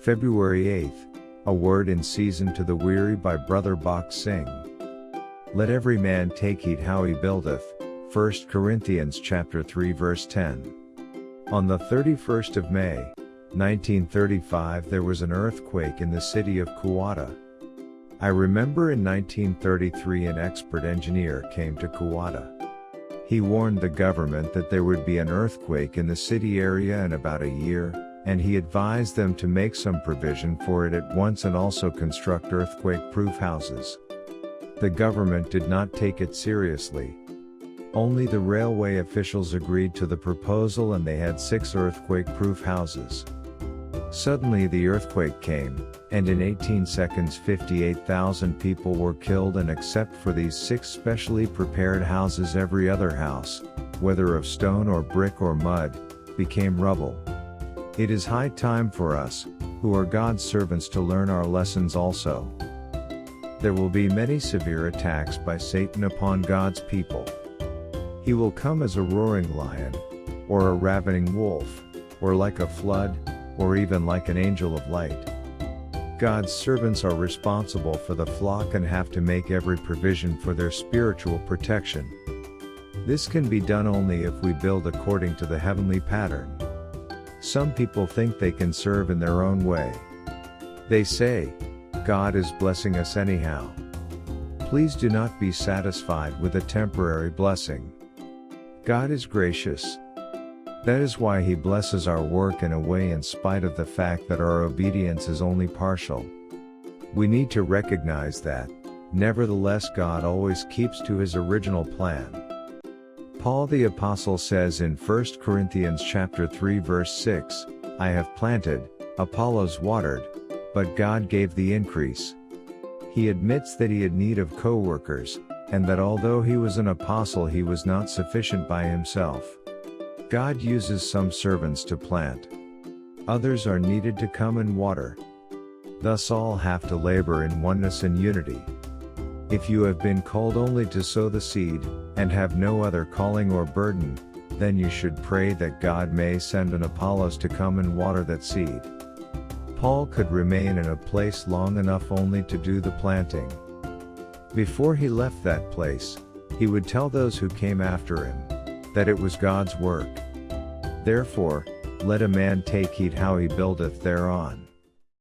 February 8th, A Word in Season to the Weary by Brother Bakht Singh. Let every man take heed how he buildeth. 1 Corinthians chapter 3 verse 10. On the 31st of May, 1935 there was an earthquake in the city of Kuwata. I remember in 1933 an expert engineer came to Kuwata. He warned the government that there would be an earthquake in the city area in about a year, and he advised them to make some provision for it at once and also construct earthquake-proof houses. The government did not take it seriously. Only the railway officials agreed to the proposal and they had 6 earthquake-proof houses. Suddenly the earthquake came, and in 18 seconds 58,000 people were killed, and except for these 6 specially prepared houses, every other house, whether of stone or brick or mud, became rubble. It is high time for us, who are God's servants, to learn our lessons also. There will be many severe attacks by Satan upon God's people. He will come as a roaring lion, or a ravening wolf, or like a flood, or even like an angel of light. God's servants are responsible for the flock and have to make every provision for their spiritual protection. This can be done only if we build according to the heavenly pattern. Some people think they can serve in their own way. They say, God is blessing us anyhow. Please do not be satisfied with a temporary blessing. God is gracious. That is why He blesses our work in a way in spite of the fact that our obedience is only partial. We need to recognize that, nevertheless, God always keeps to His original plan. Paul the Apostle says in 1 Corinthians chapter 3 verse 6, I have planted, Apollos watered, but God gave the increase. He admits that he had need of co-workers, and that although he was an apostle he was not sufficient by himself. God uses some servants to plant. Others are needed to come and water. Thus all have to labor in oneness and unity. If you have been called only to sow the seed, and have no other calling or burden, then you should pray that God may send an Apollos to come and water that seed. Paul could remain in a place long enough only to do the planting. Before he left that place, he would tell those who came after him that it was God's work. Therefore, let a man take heed how he buildeth thereon.